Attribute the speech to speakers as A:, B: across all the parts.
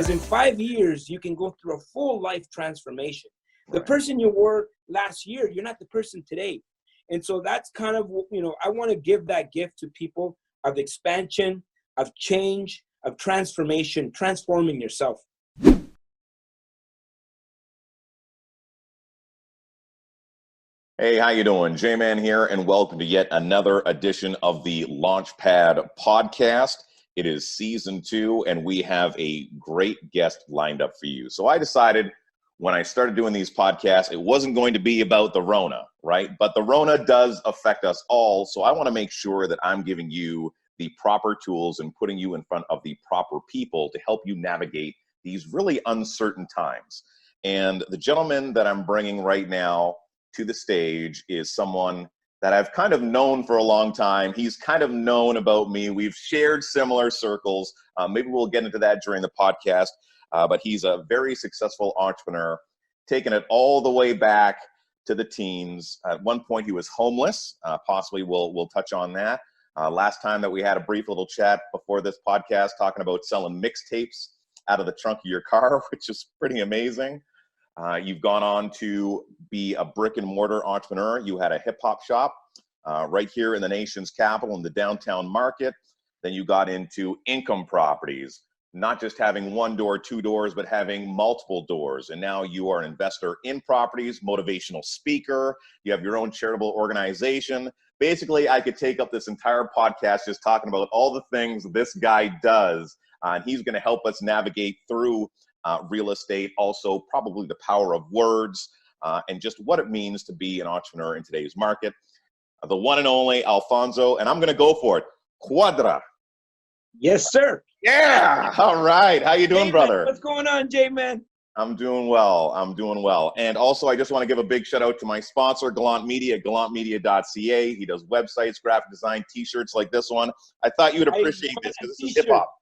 A: because in 5 years, you can go through a full life transformation. The person you were last year, you're not the person today. And so that's kind of, I want to give that gift to people of expansion, of change, of transformation, transforming yourself.
B: Hey, how you doing? J-Man here, and welcome to yet another edition of the Launchpad podcast. It is season 2, and we have a great guest lined up for you. So I decided when I started doing these podcasts, it wasn't going to be about the Rona, right? But the Rona does affect us all, so I want to make sure that I'm giving you the proper tools and putting you in front of the proper people to help you navigate these really uncertain times. And the gentleman that I'm bringing right now to the stage is someone that I've kind of known for a long time. He's kind of known about me. We've shared similar circles. Maybe we'll get into that during the podcast. But he's a very successful entrepreneur, taking it all the way back to the teens. At one point, he was homeless. Possibly we'll touch on that. Last time that we had a brief little chat before this podcast, talking about selling mixtapes out of the trunk of your car, which is pretty amazing. You've gone on to be a brick and mortar entrepreneur. You had a hip hop shop right here in the nation's capital in the downtown market. Then you got into income properties, not just having one door, two doors, but having multiple doors. And now you are an investor in properties, motivational speaker. You have your own charitable organization. Basically, I could take up this entire podcast just talking about all the things this guy does. And he's going to help us navigate through real estate, also probably the power of words, and just what it means to be an entrepreneur in today's market. The one and only Alfonso, and I'm going to go for it. Quadra.
A: Yes, sir.
B: Yeah. All right. How you doing,
A: J-Man,
B: brother?
A: what's going on, J-Man?
B: I'm doing well. And also, I just want to give a big shout out to my sponsor, Gallant Media, gallantmedia.ca. He does websites, graphic design, T-shirts like this one. I thought you'd appreciate this because this is hip hop.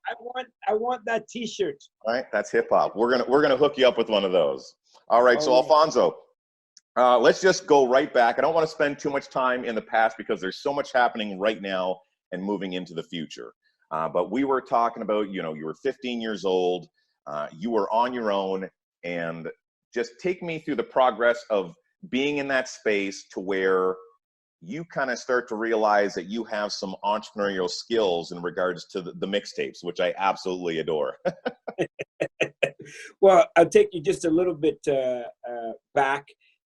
A: I want that T-shirt.
B: All right, that's hip hop. We're gonna hook you up with one of those. All right. So Alfonso, let's just go right back. I don't want to spend too much time in the past because there's so much happening right now and moving into the future. But we were talking about, you were 15 years old. You were on your own. And just take me through the progress of being in that space to where you kind of start to realize that you have some entrepreneurial skills in regards to the mixtapes, which I absolutely adore.
A: Well, I'll take you just a little bit back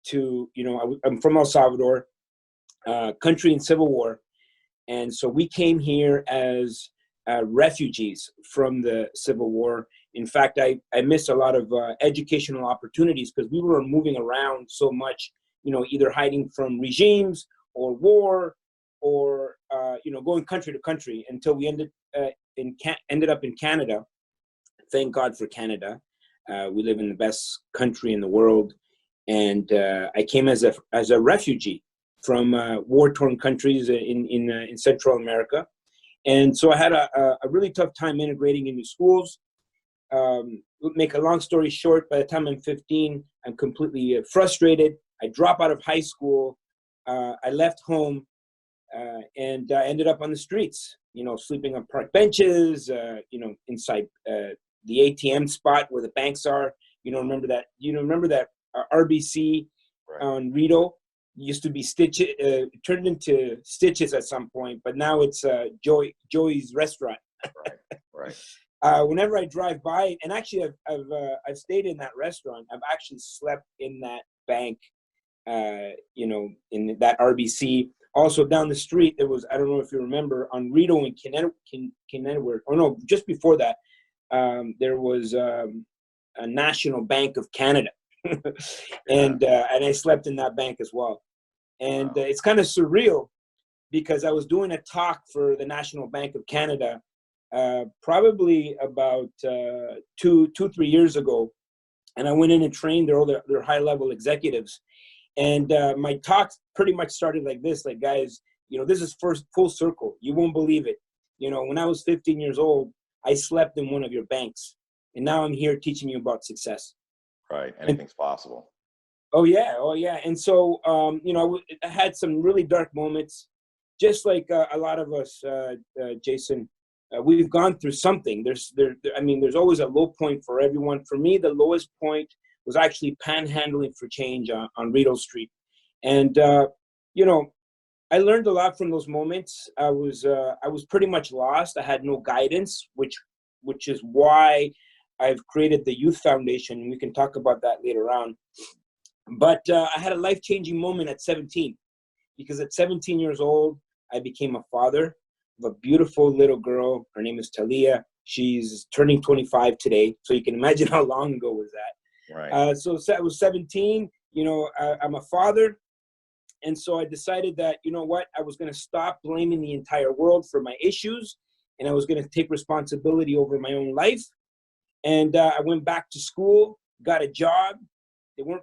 A: to, I'm from El Salvador, country in civil war. And so we came here as refugees from the Civil War. In fact, I missed a lot of educational opportunities because we were moving around so much, either hiding from regimes or war or, going country to country until we ended up in Canada. Thank God for Canada. We live in the best country in the world. And I came as a refugee from war-torn countries in Central America. And so I had a really tough time integrating into schools. Make a long story short, by the time I'm 15, I'm completely frustrated. I drop out of high school. I left home and I ended up on the streets, sleeping on park benches, inside the ATM spot where the banks are. Remember that RBC on Rito? Used to be Stitches, turned into Stitches at some point, but now it's Joey's restaurant.
B: Right.
A: Whenever I drive by, and actually I've stayed in that restaurant. I've actually slept in that bank, in that RBC. Also down the street, there was, I don't know if you remember, on Rito and Connecticut. Oh no, just before that, there was a National Bank of Canada. and I slept in that bank as well. And
B: Wow.
A: It's kind of surreal because I was doing a talk for the National Bank of Canada probably about 3 years ago. And I went in and trained their high-level executives. And my talk pretty much started like this, like, guys, this is first full circle. You won't believe it. When I was 15 years old, I slept in one of your banks. And now I'm here teaching you about success.
B: Right. Anything's possible.
A: Oh yeah. And so, I had some really dark moments, just like a lot of us, Jason. we've gone through something. There's always a low point for everyone. For me, the lowest point was actually panhandling for change on Rideau Street. And, I learned a lot from those moments. I was pretty much lost. I had no guidance, which is why I've created the Youth Foundation. And we can talk about that later on. But I had a life-changing moment at 17, because at 17 years old, I became a father of a beautiful little girl. Her name is Talia. She's turning 25 today. So you can imagine how long ago was that.
B: Right.
A: So I was 17. I'm a father. And so I decided that, you know what, I was going to stop blaming the entire world for my issues, and I was going to take responsibility over my own life. And I went back to school, got a job. They weren't,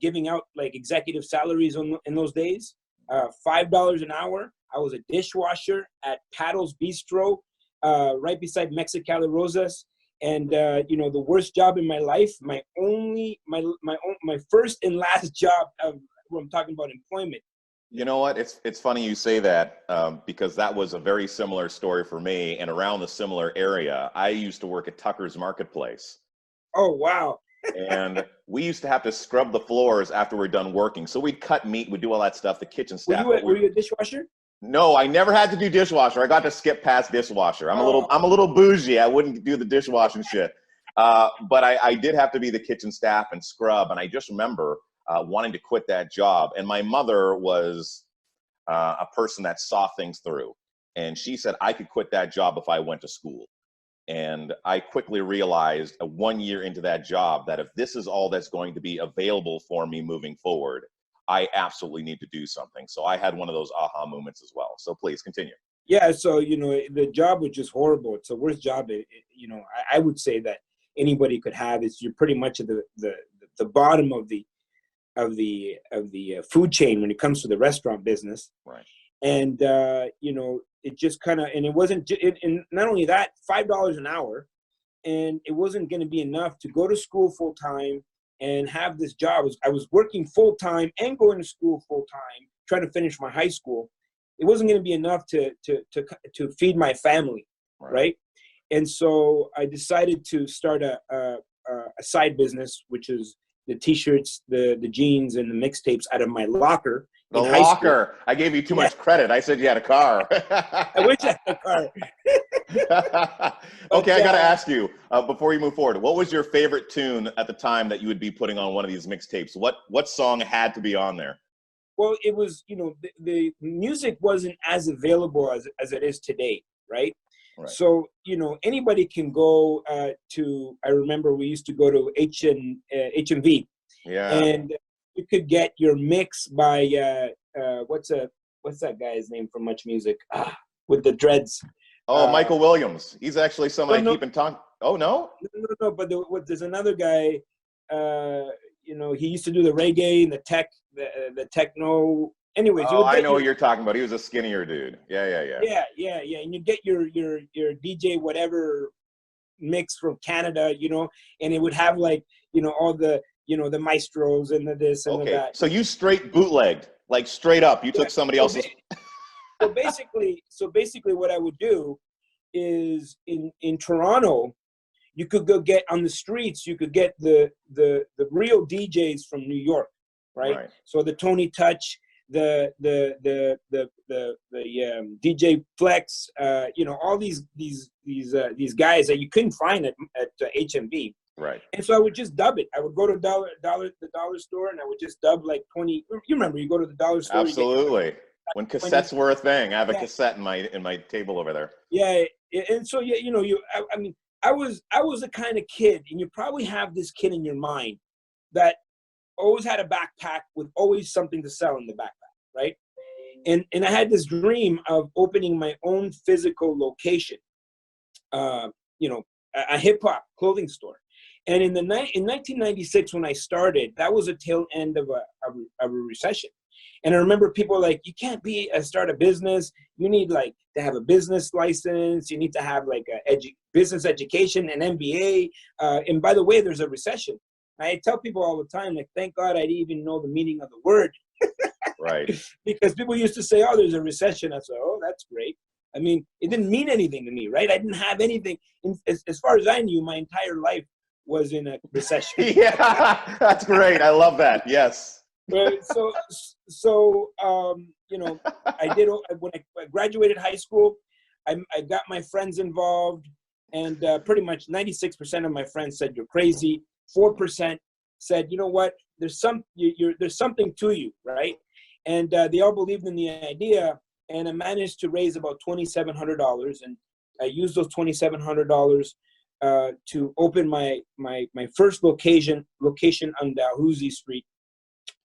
A: giving out like executive salaries in those days. $5 an hour. I was a dishwasher at Paddles Bistro, right beside Mexicali Rosas. And the worst job in my life, my first and last job I'm talking about employment.
B: You know what? It's funny you say that, because that was a very similar story for me, and around the similar area. I used to work at Tucker's Marketplace.
A: Oh, wow.
B: And we used to have to scrub the floors after we're done working. So we'd cut meat, we'd do all that stuff, the kitchen staff.
A: Were you a dishwasher?
B: No, I never had to do dishwasher. I got to skip past dishwasher. I'm a little bougie. I wouldn't do the dishwashing shit. But I did have to be the kitchen staff and scrub. And I just remember wanting to quit that job. And my mother was a person that saw things through. And she said I could quit that job if I went to school. And I quickly realized 1 year into that job that if this is all that's going to be available for me moving forward, I absolutely need to do something. So I had one of those aha moments as well. So please continue.
A: Yeah. So, the job was just horrible. It's the worst job. I would say that anybody could have. Is you're pretty much at the bottom of the food chain when it comes to the restaurant business.
B: Right.
A: And, it just kind of, and it wasn't, and not only that, $5 an hour, and it wasn't going to be enough to go to school full time and have this job. I was working full time and going to school full time, trying to finish my high school. It wasn't going to be enough to feed my family. Right. And so I decided to start a side business, which is the t-shirts, the jeans, and the mixtapes out of my locker.
B: The locker. I gave you too much credit. I said you had a car.
A: I wish I had a car.
B: Okay, I got to ask you, before you move forward, what was your favorite tune at the time that you would be putting on one of these mixtapes? What song had to be on there?
A: Well, it was, the music wasn't as available as it is today, right?
B: Right.
A: So, anybody can go to, I remember we used to go to HMV.
B: Yeah.
A: And you could get your mix by, what's that guy's name from Much Music? With the dreads.
B: Oh, Michael Williams. He's actually someone I keep in talk. Oh, no?
A: No, but there's another guy, he used to do the reggae and the techno. Anyways,
B: I know what you're talking about. He was a skinnier dude. Yeah.
A: Yeah. And you get your DJ whatever mix from Canada, and it would have like, all the, the maestros and the this and the that.
B: So you straight bootlegged, like straight up. You took somebody else's.
A: So basically what I would do is in Toronto, you could go get on the streets, you could get the real DJs from New York, right? So the Tony Touch, the DJ Flex, all these guys that you couldn't find at HMV.
B: Right.
A: And so I would just dub it. I would go to the dollar store, and I would just dub like 20. You remember, you go to the dollar store.
B: Absolutely. When cassettes were a thing. I have a cassette in my table over there.
A: Yeah. And so, I was the kind of kid, and you probably have this kid in your mind that always had a backpack with always something to sell in the backpack, right? And I had this dream of opening my own physical location, a hip hop clothing store. And in 1996, when I started, that was a tail end of a recession. And I remember people like, you can't start a business. You need like to have a business license. You need to have like a business education, an MBA. And by the way, there's a recession. I tell people all the time, like, thank God I didn't even know the meaning of the word.
B: Right.
A: Because people used to say, oh, there's a recession. I said, oh, that's great. I mean, it didn't mean anything to me, right? I didn't have anything. As far as I knew, my entire life was in a recession.
B: Yeah, that's great. I love that. Yes.
A: Right. So you know, when I graduated high school, I got my friends involved, and pretty much 96% of my friends said you're crazy. 4% said, you know what, there's something to you, right? And they all believed in the idea, and I managed to raise about $2,700, and I used those $2,700 to open my first location on Dalhousie Street,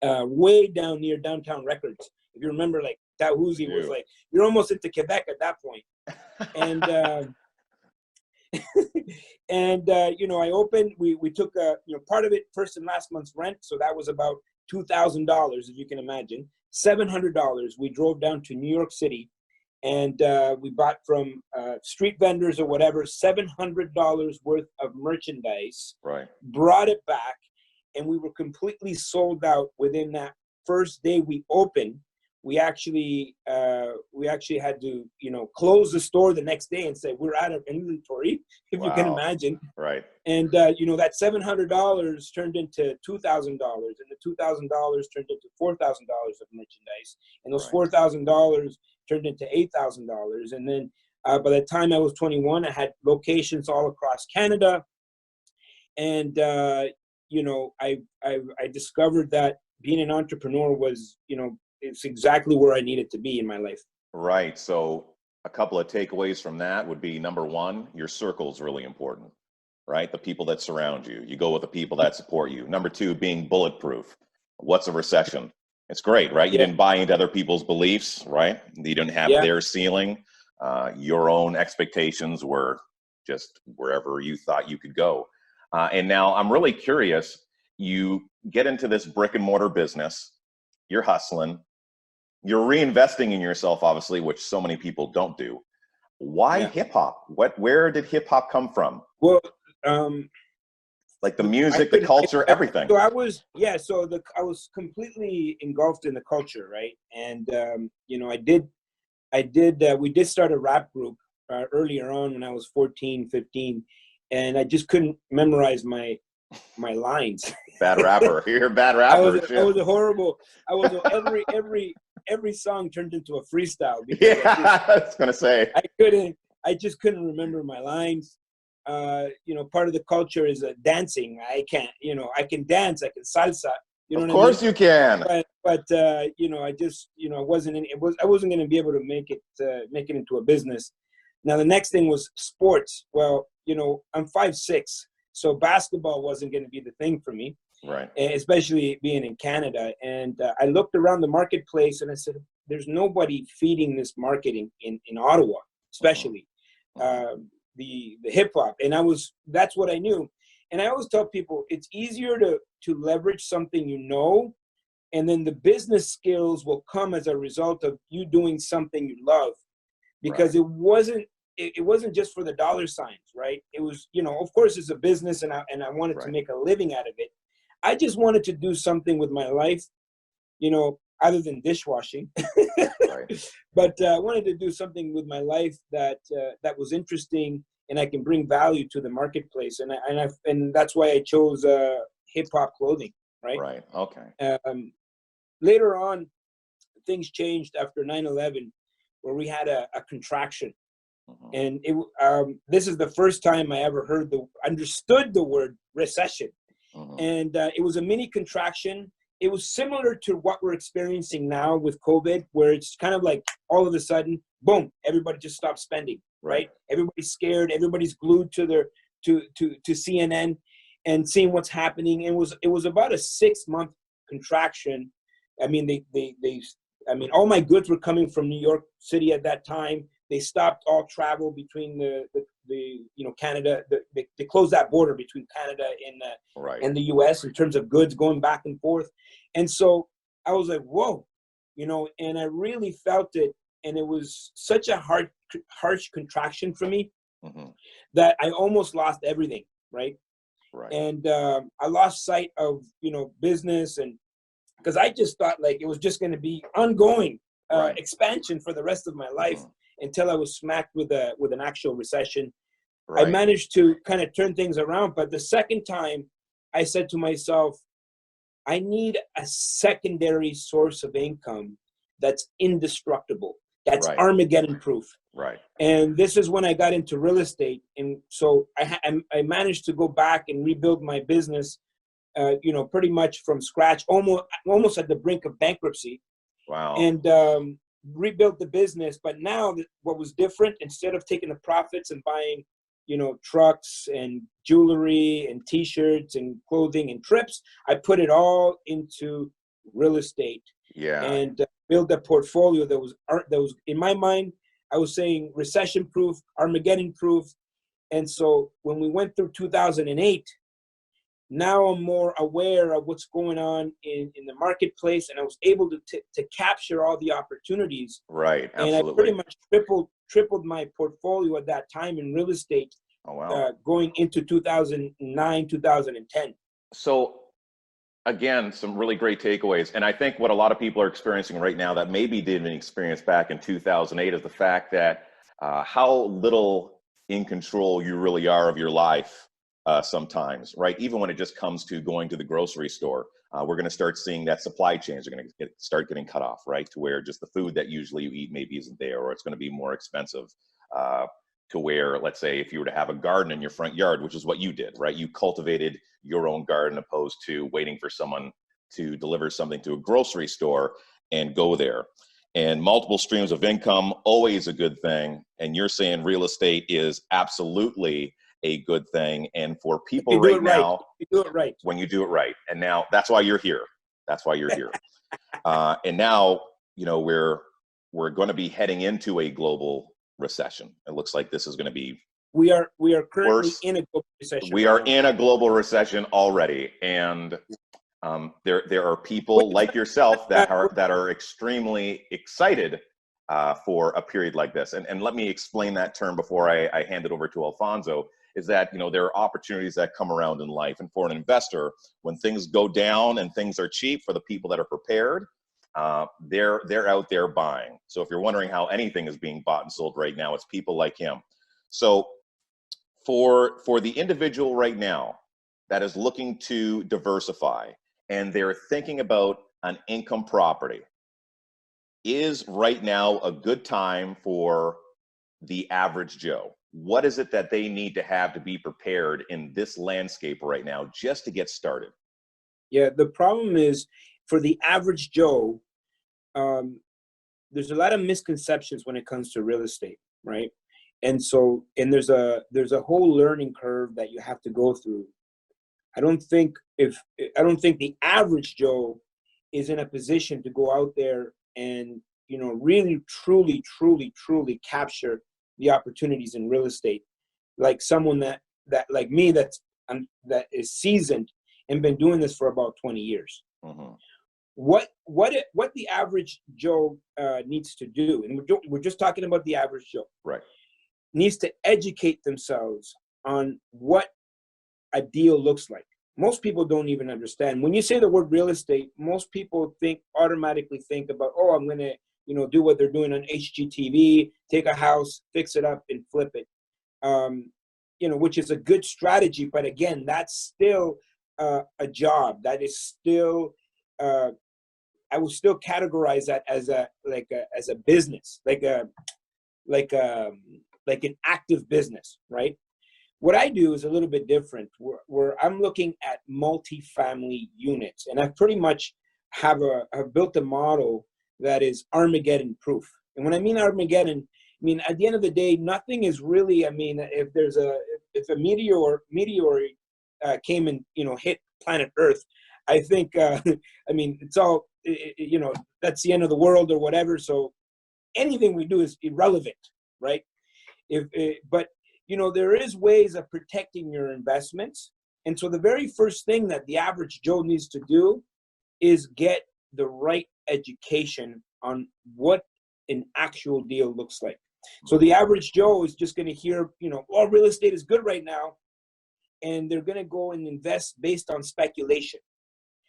A: way down near Downtown Records. If you remember, like Dalhousie was like, you're almost into Quebec at that point. And and you know, I opened. We took part of it first and last month's rent, so that was about $2,000, if you can imagine. $700. We drove down to New York City, and we bought from street vendors or whatever $700 worth of merchandise.
B: Right.
A: Brought it back, and we were completely sold out within that first day we opened. We actually had to, you know, close the store the next day and say we're out of inventory, if you can imagine.
B: Right.
A: And you know, that $700 turned into $2,000, and the $2,000 turned into $4,000 of merchandise, and those $4,000 turned into $8,000. And then by the time I was 21, I had locations all across Canada, and you know, I discovered that being an entrepreneur was, you know, it's exactly where I needed to be in my life.
B: Right. So a couple of takeaways from that would be, number one, your circle is really important, right? The people that surround you. You go with the people that support you. Number two, being bulletproof. What's a recession? It's great, right? You didn't buy into other people's beliefs, right? You didn't have their ceiling. Your own expectations were just wherever you thought you could go. And now I'm really curious, you get into this brick and mortar business, you're hustling, you're reinvesting in yourself, obviously, which so many people don't do. Why hip hop? Where did hip hop come from?
A: Well,
B: like the music, the culture, everything.
A: So I was completely engulfed in the culture, right? And you know, we did start a rap group earlier on when I was 14, 15, and I just couldn't memorize my lines.
B: Bad rapper. You're a bad rapper.
A: I was a horrible. Every song turned into a freestyle.
B: I was gonna say
A: I just couldn't remember my lines. You know, part of the culture is dancing. I can dance. I can salsa. You know
B: of course you can.
A: But you know, I wasn't going to be able to make it into a business. Now the next thing was sports. Well, you know, I'm 5'6", so basketball wasn't going to be the thing for me.
B: Right.
A: Especially being in Canada. And I looked around the marketplace and I said, there's nobody feeding this marketing in Ottawa, especially the hip hop. And that's what I knew. And I always tell people it's easier to leverage something you know, and then the business skills will come as a result of you doing something you love. Because it wasn't just for the dollar signs, right? It was, you know, of course it's a business, and I wanted to make a living out of it. I just wanted to do something with my life, you know, other than dishwashing. But I wanted to do something with my life that was interesting, and I can bring value to the marketplace. And that's why I chose hip hop clothing, right?
B: Right. Okay.
A: Later on, things changed after 9/11, where we had a contraction. And this is the first time I ever understood the word recession. And it was a mini contraction. It was similar to what we're experiencing now with COVID, where it's kind of like all of a sudden, boom, everybody just stopped spending, right? Everybody's scared. Everybody's glued to CNN and seeing what's happening. It was about a 6-month contraction. I mean, all my goods were coming from New York City at that time. They stopped all travel between the Canada. They closed that border between Canada and the U.S. in terms of goods going back and forth. And so I was like, whoa, you know, and I really felt it. And it was such a harsh contraction for me that I almost lost everything, right? And I lost sight of, you know, business, and because I just thought like it was just going to be ongoing expansion for the rest of my life. until I was smacked with an actual recession. I
B: Right.
A: managed to kind of turn things around, but the second time I said to myself, I need a secondary source of income that's indestructible, that's
B: Right.
A: Armageddon proof.
B: Right.
A: And this is when I got into real estate. And so I managed to go back and rebuild my business, pretty much from scratch, almost at the brink of bankruptcy,
B: Wow.
A: and rebuilt the business. But now what was different, instead of taking the profits and buying, trucks and jewelry and T-shirts and clothing and trips, I put it all into real estate
B: Yeah.
A: and build a portfolio that was in my mind. I was saying recession-proof, Armageddon-proof. And so when we went through 2008, now I'm more aware of what's going on in the marketplace, and I was able to capture all the opportunities.
B: Right.
A: And I pretty
B: Absolutely.
A: much tripled my portfolio at that time in real estate,
B: Oh, wow.
A: going into 2009, 2010.
B: So again, some really great takeaways. And I think what a lot of people are experiencing right now that maybe didn't experience back in 2008 is the fact that how little in control you really are of your life sometimes, right? Even when it just comes to going to the grocery store, we're going to start seeing that supply chains are going to start getting cut off, right? To where just the food that usually you eat maybe isn't there, or it's going to be more expensive. To where, let's say, if you were to have a garden in your front yard, which is what you did, right? You cultivated your own garden opposed to waiting for someone to deliver something to a grocery store and go there. And multiple streams of income, always a good thing. And you're saying real estate is absolutely a good thing. And for people
A: You do
B: right
A: it right.
B: now,
A: You do it right.
B: when you do it right. And now that's why you're here. That's why you're here. And now, we're going to be heading into a global recession. It looks like this is going to be
A: We are currently
B: worse.
A: in a global recession.
B: We
A: right
B: are
A: now.
B: in a global recession already, and there are people like yourself that are extremely excited for a period like this. And let me explain that term before I hand it over to Alfonso. Is that there are opportunities that come around in life, and for an investor, when things go down and things are cheap, for the people that are prepared, they're out there buying. So if you're wondering how anything is being bought and sold right now, it's people like him. So for the individual right now that is looking to diversify and they're thinking about an income property, is right now a good time for the average Joe? What is it that they need to have to be prepared in this landscape right now just to get started?
A: Yeah, the problem is, for the average Joe, there's a lot of misconceptions when it comes to real estate, right? And so, and there's a whole learning curve that you have to go through. I don't think the average Joe is in a position to go out there and really truly capture the opportunities in real estate, like someone that like me, that is seasoned and been doing this for about 20 years.
B: Mm-hmm.
A: What the average Joe needs to do, and we're just talking about the average Joe,
B: Right?
A: needs to educate themselves on what a deal looks like. Most people don't even understand. When you say the word real estate, most people automatically think about, oh, I'm going to, do what they're doing on HGTV, take a house, fix it up, and flip it. Which is a good strategy, but again, that's still a job. That is still, I will still categorize that as a business, like an active business, right? What I do is a little bit different, where I'm looking at multifamily units, and I pretty much have built a model that is Armageddon proof. And when I mean Armageddon, I mean, at the end of the day, nothing is really, if a meteor came and, hit planet Earth, I think, it's all, that's the end of the world or whatever. So anything we do is irrelevant, right? But there is ways of protecting your investments. And so the very first thing that the average Joe needs to do is get the right education on what an actual deal looks like. So the average Joe is just going to hear, all real estate is good right now, and they're going to go and invest based on speculation.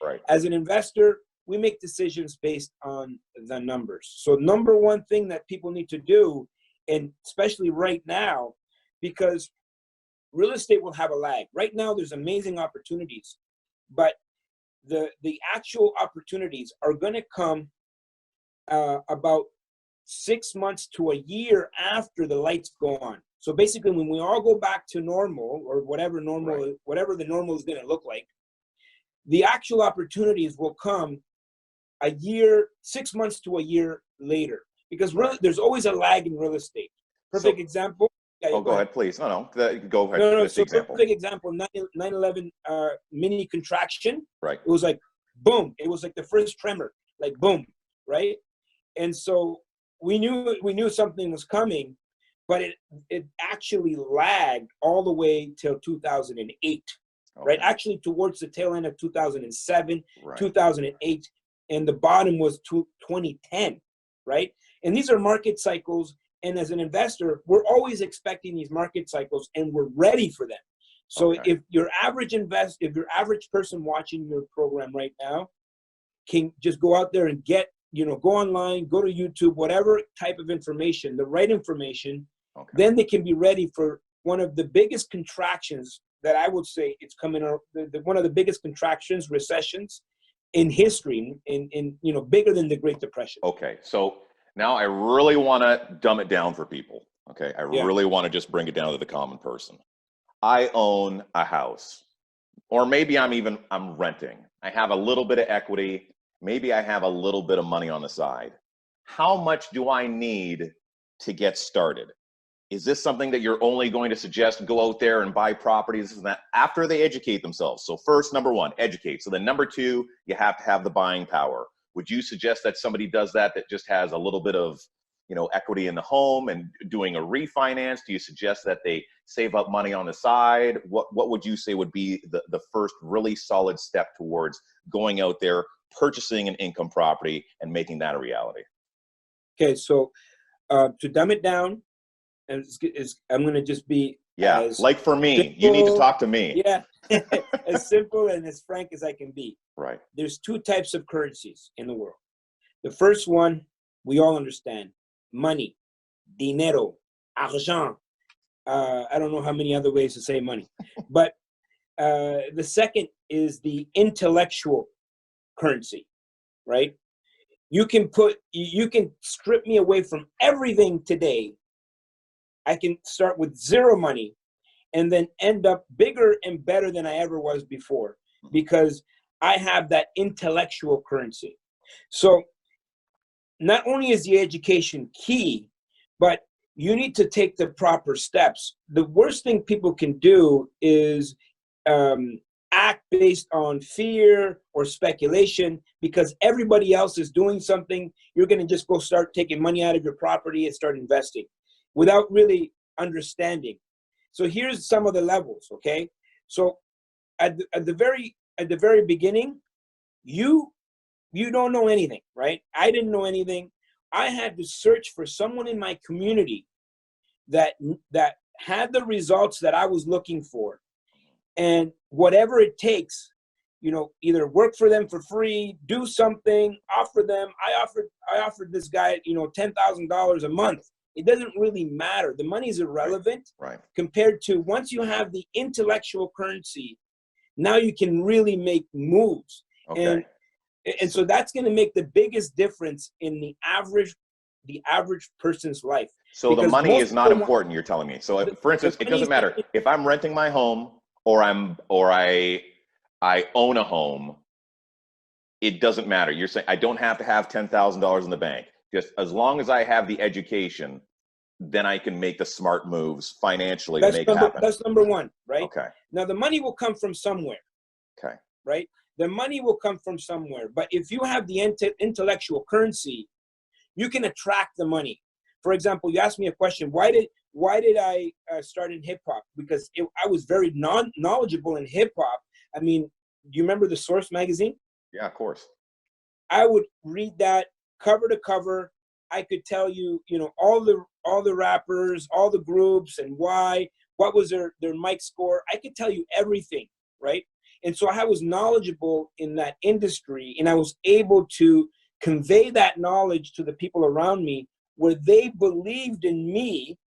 B: Right.
A: As an investor, we make decisions based on the numbers. So number one thing that people need to do and especially right now, because real estate will have a lag. Right now, there's amazing opportunities, but the actual opportunities are going to come about 6 months to a year after the lights go on. So basically, when we all go back to normal, or whatever normal,
B: Right.
A: whatever the normal is going to look like, the actual opportunities will come a year, 6 months to a year later, because
B: Right.
A: there's always a lag in real estate. Perfect
B: So,
A: example. Yeah,
B: oh,
A: go
B: go
A: ahead.
B: ahead, please. No, go ahead.
A: No,
B: Finish the
A: so
B: example.
A: perfect example, 9/11 mini contraction.
B: Right.
A: It was like, boom. It was like the first tremor, like boom, right? And so we knew something was coming, but it actually lagged all the way till 2008, right?
B: Okay.
A: Actually, towards the tail end of 2007,
B: Right.
A: 2008, and the bottom was 2010, right? And these are market cycles. And as an investor, we're always expecting these market cycles, and we're ready for them. So
B: Okay.
A: if your average person watching your program right now can just go out there and go online, go to YouTube, whatever type of information, the right information,
B: Okay.
A: then they can be ready for one of the biggest contractions that I would say it's coming out, one of the biggest contractions, recessions in history, in bigger than the Great Depression.
B: Okay. So now I really want to dumb it down for people. Okay. I
A: Yeah.
B: really want to just bring it down to the common person. I own a house, or maybe I'm renting. I have a little bit of equity. Maybe I have a little bit of money on the side. How much do I need to get started? Is this something that you're only going to suggest go out there and buy properties and that after they educate themselves? So first, number one, educate. So then number two, you have to have the buying power. Would you suggest that somebody does that just has a little bit of equity in the home and doing a refinance? Do you suggest that they save up money on the side? What would you say would be the first really solid step towards going out there, purchasing an income property and making that a reality?
A: Okay, so to dumb it down, and I'm going to just be as
B: like for me,
A: simple,
B: you need to talk to me.
A: Yeah, as simple and as frank as I can be.
B: Right.
A: There's two types of currencies in the world. The first one, we all understand: money, dinero, argent. I don't know how many other ways to say money, but the second is the intellectual currency, right? You can strip me away from everything today. I can start with zero money and then end up bigger and better than I ever was before, because I have that intellectual currency. So not only is the education key, but you need to take the proper steps. The worst thing people can do is act based on fear or speculation, because everybody else is doing something. You're going to just go start taking money out of your property and start investing without really understanding. So here's some of the levels, okay? So at the very beginning, you don't know anything, right? I didn't know anything. I had to search for someone in my community that had the results that I was looking for. And whatever it takes, either work for them for free, do something, offer them. I offered this guy, $10,000 a month. It doesn't really matter. The money is irrelevant,
B: right,
A: compared to once you have the intellectual currency, now you can really make moves.
B: Okay.
A: And so that's going to make the biggest difference in the average person's life.
B: So the
A: Because
B: money is not important, you're telling me. So for instance, it doesn't matter if I'm renting my home or I own a home. It doesn't matter. You're saying I don't have to have $10,000 in the bank. Just as long as I have the education, then I can make the smart moves financially to make it happen.
A: That's number one, right?
B: Okay.
A: Now the money will come from somewhere.
B: Okay.
A: Right? The money will come from somewhere. But if you have the intellectual currency, you can attract the money. For example, you asked me a question: why did I start in hip hop? Because I was very knowledgeable in hip hop. I mean, do you remember the Source magazine?
B: Yeah, of course.
A: I would read that cover to cover. I could tell you, all the rappers, all the groups, and why. What was their mic score? I could tell you everything, right? And so I was knowledgeable in that industry, and I was able to convey that knowledge to the people around me where they believed in me,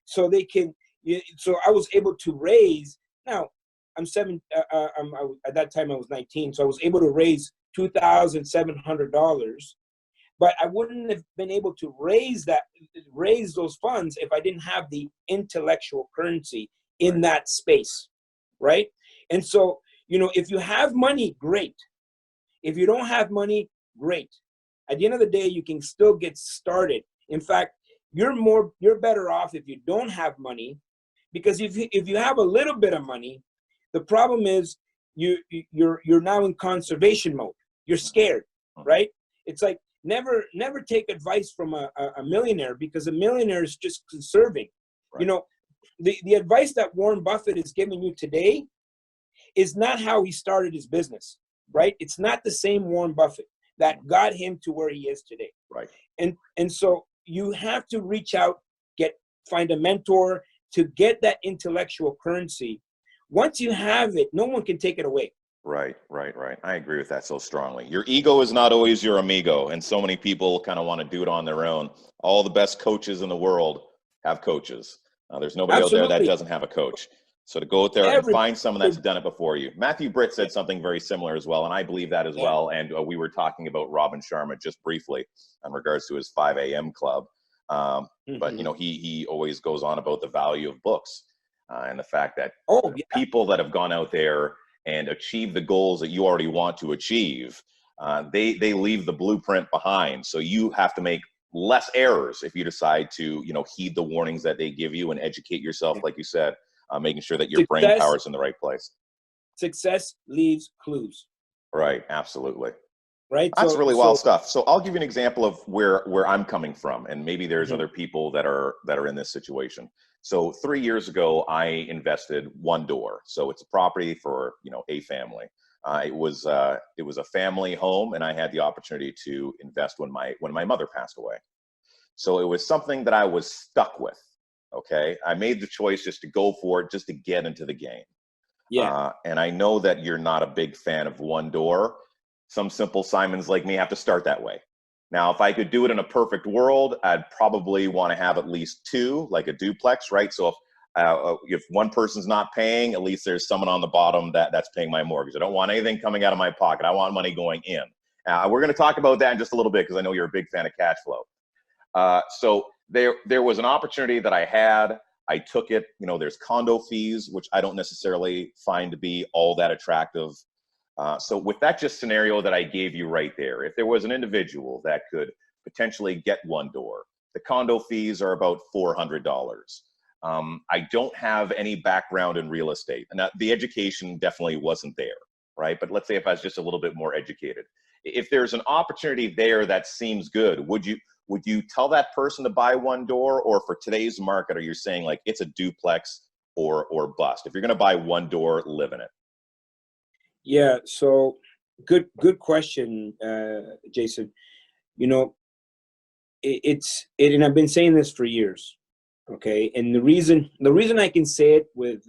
A: so they can. So I was able to raise. Now I'm at that time I was 19, so I was able to raise $2,700. But I wouldn't have been able to raise those funds if I didn't have the intellectual currency in that space, right? And so, if you have money, great. If you don't have money, great. At the end of the day, you can still get started. In fact, you're better off if you don't have money, because if you have a little bit of money, the problem is you're now in conservation mode. You're scared, right? It's like never take advice from a millionaire, because a millionaire is just conserving.
B: Right.
A: The advice that Warren Buffett is giving you today is not how he started his business, right? It's not the same Warren Buffett that got him to where he is today.
B: Right.
A: And so you have to reach out, find a mentor to get that intellectual currency. Once you have it, no one can take it away.
B: Right. I agree with that so strongly. Your ego is not always your amigo, and so many people kind of want to do it on their own. All the best coaches in the world have coaches. There's nobody out there that doesn't have a coach. So to go out there and find someone that's done it before you. Matthew Britt said something very similar as well, and I believe that as well. And we were talking about Robin Sharma just briefly in regards to his 5 a.m. club. But, he always goes on about the value of books and the fact that people that have gone out there and achieved the goals that you already want to achieve, they leave the blueprint behind. So you have to make less errors if you decide to, heed the warnings that they give you and educate yourself, like you said. Making sure that your brain power is in the right place.
A: Success leaves clues.
B: Right, absolutely.
A: Right.
B: That's really wild stuff. So I'll give you an example of where I'm coming from, and maybe there's other people that are in this situation. So 3 years ago, I invested One Door. So it's a property for a family. It was a family home, and I had the opportunity to invest when my mother passed away. So it was something that I was stuck with. Okay, I made the choice just to go for it, just to get into the game.
A: Yeah.
B: And I know that you're not a big fan of One Door. Some simple Simons like me have to start that way. Now, if I could do it in a perfect world, I'd probably want to have at least two, like a duplex, right? So if one person's not paying, at least there's someone on the bottom that's paying my mortgage. I don't want anything coming out of my pocket. I want money going in. We're going to talk about that in just a little bit, because I know you're a big fan of cash flow. So there was an opportunity that I had. I took it. There's condo fees, which I don't necessarily find to be all that attractive. So with that just scenario that I gave you right there, if there was an individual that could potentially get One Door, the condo fees are about $400. I don't have any background in real estate, and the education definitely wasn't there, right? But let's say if I was just a little bit more educated, if there's an opportunity there that seems good, would you tell that person to buy One Door? Or for today's market, are you saying like it's a duplex or bust? If you're going to buy One Door, live in it.
A: Yeah. So good question, Jason. And I've been saying this for years. Okay. And the reason I can say it with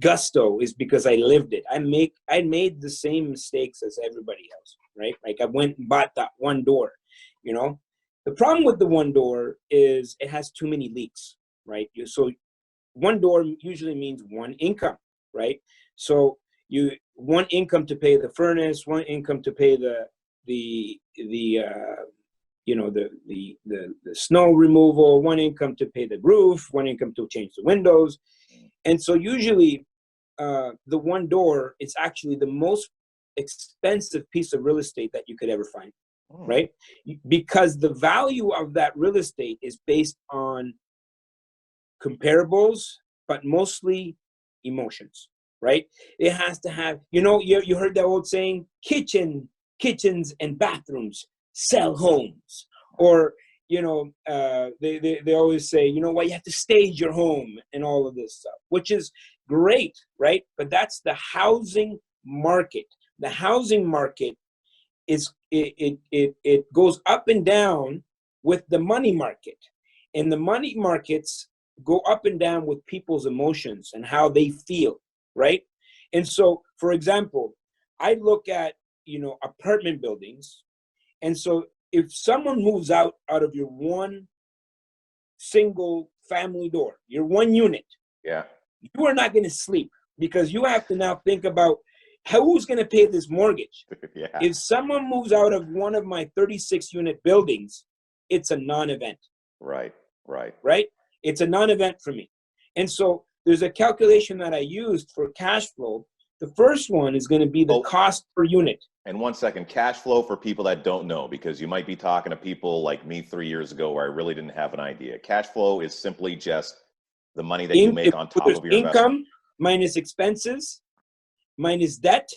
A: gusto is because I lived it. I made the same mistakes as everybody else, right? Like I went and bought that One Door. The problem with the One Door is it has too many leaks, right? So One Door usually means one income, right? So one income to pay the furnace, one income to pay the snow removal, one income to pay the roof, one income to change the windows. And so usually the One Door is actually the most expensive piece of real estate that you could ever find. Right? Because the value of that real estate is based on comparables, but mostly emotions, right? It has to have, you heard that old saying, kitchens and bathrooms sell homes. Or, they always say, you have to stage your home and all of this stuff, which is great, right? But that's the housing market. The housing market it goes up and down with the money market, and the money markets go up and down with people's emotions and how they feel, right? And so, for example, I look at apartment buildings, and so if someone moves out of your one single family door, your one unit,
B: Yeah.
A: you are not going to sleep, because you have to now think about who's going to pay this mortgage.
B: Yeah.
A: If someone moves out of one of my 36 unit buildings, it's a non-event.
B: Right.
A: Right? It's a non-event for me. And so there's a calculation that I used for cash flow. The first one is going to be the cost per unit.
B: And 1 second, cash flow for people that don't know, because you might be talking to people like me 3 years ago where I really didn't have an idea. Cash flow is simply just the money that you make on top of your
A: income
B: investment.
A: Minus expenses minus debt.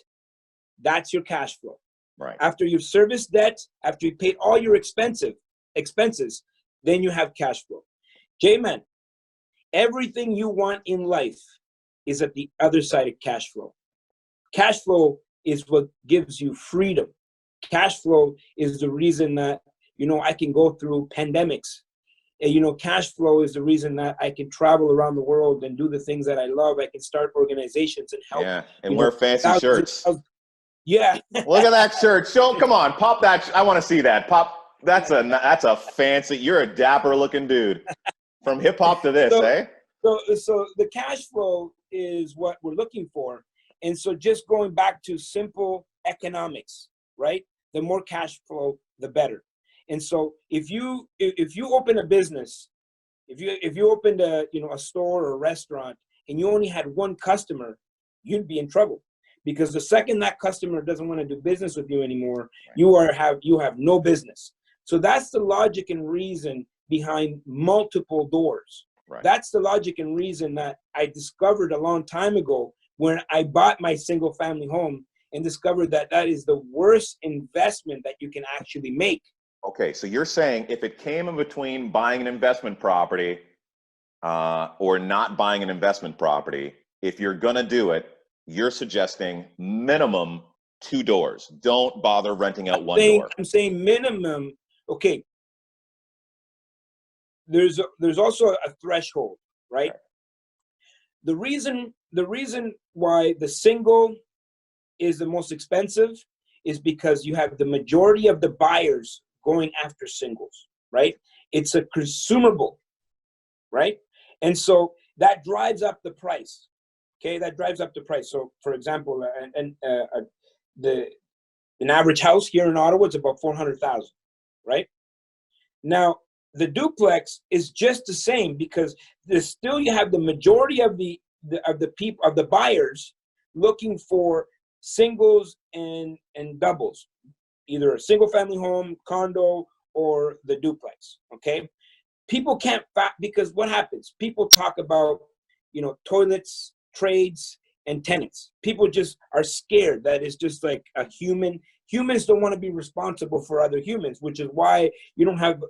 A: That's your cash flow.
B: Right.
A: After you've serviced debt, after you paid all your expenses, then you have cash flow. J-Man, everything you want in life is at the other side of cash flow. Cash flow is what gives you freedom. Cash flow is the reason that, I can go through pandemics. Cash flow is the reason that I can travel around the world and do the things that I love. I can start organizations and help.
B: Yeah, and wear fancy shirts.
A: Yeah.
B: Look at that shirt. Come on, pop that. I want to see that. Pop. That's a fancy. You're a dapper looking dude. From hip hop to this, eh?
A: So the cash flow is what we're looking for. And so just going back to simple economics, right? The more cash flow, the better. And so if you open a business, if you opened a store or a restaurant and you only had one customer, you'd be in trouble, because the second that customer doesn't want to do business with you anymore, right, you have no business. So that's the logic and reason behind multiple doors. Right. That's the logic and reason that I discovered a long time ago when I bought my single family home, and discovered that is the worst investment that you can actually make.
B: Okay, so you're saying if it came in between buying an investment property or not buying an investment property, if you're going to do it, you're suggesting minimum 2 doors. Don't bother renting out one door.
A: I'm saying minimum. Okay. There's also a threshold, right? The reason why the single is the most expensive is because you have the majority of the buyers going after singles, right? It's a consumable, right? And so that drives up the price. Okay, that drives up the price. So, for example, an average house here in Ottawa is about $400,000, right? Now, the duplex is just the same, because there's still, you have the majority of the buyers looking for singles and doubles, either a single family home, condo, or the duplex. Okay, people can't because what happens? People talk about toilets, trades, and tenants. People just are scared that it's just like a humans don't want to be responsible for other humans, which is why you don't have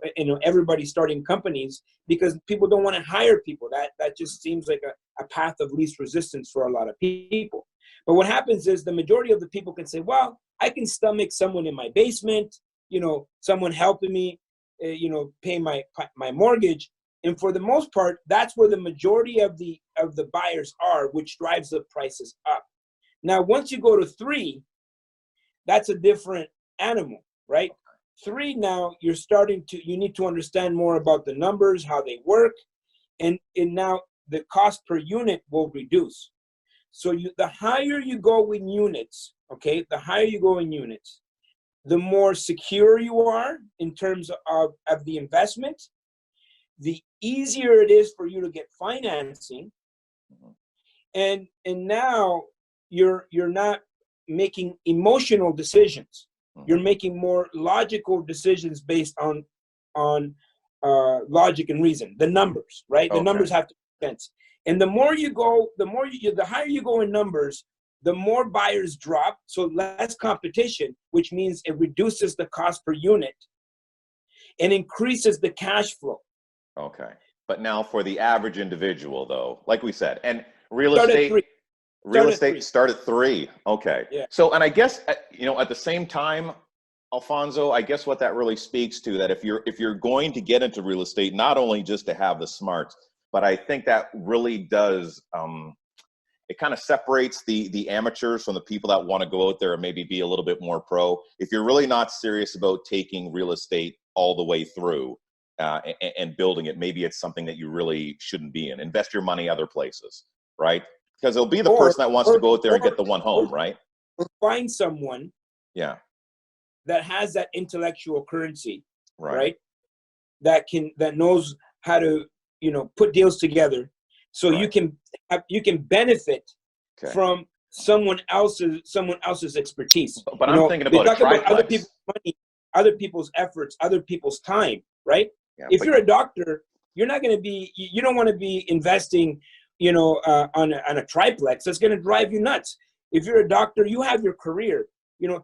A: everybody starting companies, because people don't want to hire people. That just seems like a path of least resistance for a lot of people. But what happens is the majority of the people can say, well, I can stomach someone in my basement, someone helping me, pay my mortgage. And for the most part, that's where the majority of the buyers are, which drives the prices up. Now, once you go to 3, that's a different animal, right? 3, now you need to understand more about the numbers, how they work, and now the cost per unit will reduce. So the higher you go in units, okay, the more secure you are in terms of the investment, the easier it is for you to get financing. And now you're not making emotional decisions. You're making more logical decisions based on logic and reason, the numbers, right? Okay. The numbers have to make sense. And the higher you go in numbers, the more buyers drop, so less competition, which means it reduces the cost per unit and increases the cash flow. Okay.
B: But now for the average individual, though, like we said, and real estate start at 3. Okay. Yeah. So, and I guess, at the same time, Alfonso, I guess what that really speaks to, that if you're going to get into real estate, not only just to have the smarts, but I think that really does, it kind of separates the amateurs from the people that want to go out there and maybe be a little bit more pro. If you're really not serious about taking real estate all the way through and building it, maybe it's something that you really shouldn't be in. Invest your money other places, right? Because it'll be the person that wants to go out there and get the one home, right?
A: Or find someone that has that intellectual currency, right? That knows how to, put deals together, so you can benefit from someone else's expertise.
B: But I'm thinking about a triplex.
A: Other people's money, other people's efforts, other people's time, right?
B: Yeah,
A: if you're a doctor, you're not going to be. You don't want to be investing, on a triplex. That's going to drive you nuts. If you're a doctor, you have your career.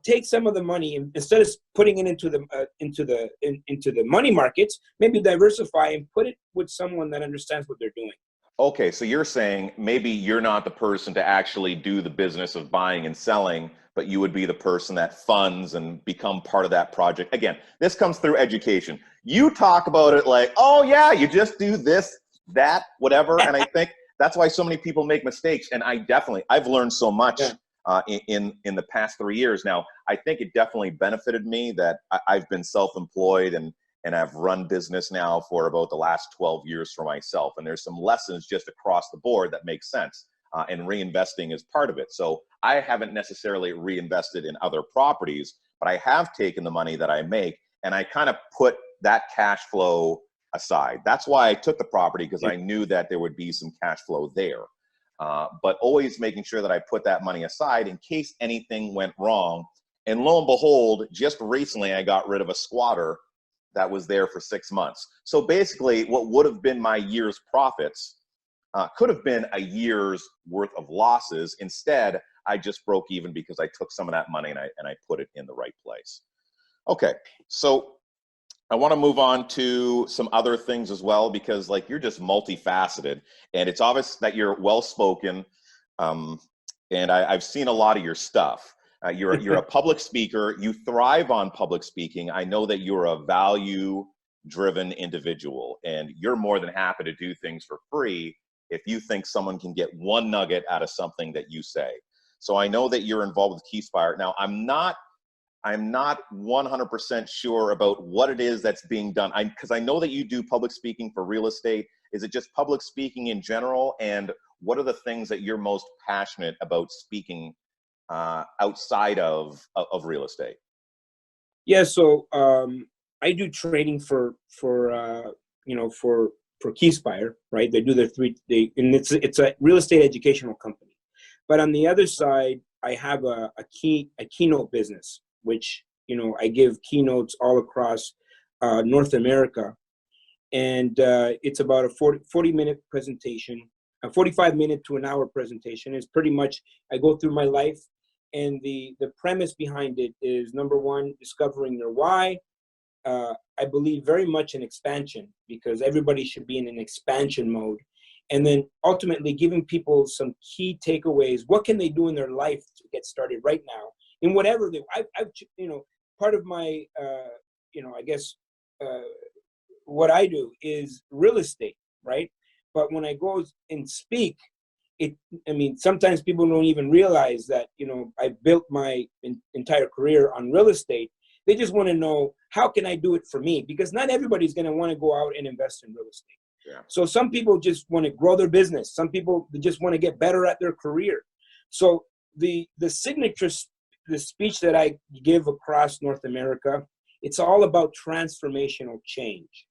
A: Take some of the money and instead of putting it into the money markets, maybe diversify and put it with someone that understands what they're doing.
B: Okay, so you're saying maybe you're not the person to actually do the business of buying and selling, but you would be the person that funds and become part of that project. Again, this comes through education. You talk about it like, oh yeah, you just do this, that, whatever. And I think that's why so many people make mistakes. And I've learned so much in the past 3 years. Now, I think it definitely benefited me that I've been self-employed and I've run business now for about the last 12 years for myself. And there's some lessons just across the board that make sense. And reinvesting is part of it. So I haven't necessarily reinvested in other properties, but I have taken the money that I make and I kind of put that cash flow aside. That's why I took the property, because I knew that there would be some cash flow there. But always making sure that I put that money aside in case anything went wrong. And lo and behold, just recently I got rid of a squatter that was there for 6 months. So basically what would have been my year's profits could have been a year's worth of losses. Instead, I just broke even because I took some of that money and I put it in the right place. Okay, so I want to move on to some other things as well, because you're just multifaceted and it's obvious that you're well-spoken. And I've seen a lot of your stuff. You're a public speaker. You thrive on public speaking. I know that you're a value-driven individual, and you're more than happy to do things for free if you think someone can get one nugget out of something that you say. So I know that you're involved with Keyspire. Now, I'm not 100% sure about what it is that's being done. Because I know that you do public speaking for real estate. Is it just public speaking in general? And what are the things that you're most passionate about speaking outside of real estate?
A: Yeah, so I do training for Keyspire, right? They do and it's a real estate educational company. But on the other side, I have a keynote business, which I give keynotes all across North America, and it's about a 40-minute presentation, a 45-minute to an hour presentation. It's pretty much I go through my life. And the premise behind it is, number one, discovering their why. I believe very much in expansion, because everybody should be in an expansion mode. And then ultimately giving people some key takeaways. What can they do in their life to get started right now in whatever I've part of my, I guess what I do is real estate, right? But when I go and speak, sometimes people don't even realize that, I built my entire career on real estate. They just want to know, how can I do it for me? Because not everybody's going to want to go out and invest in real estate. Yeah. So some people just want to grow their business. Some people just want to get better at their career. So the speech that I give across North America, it's all about transformational change.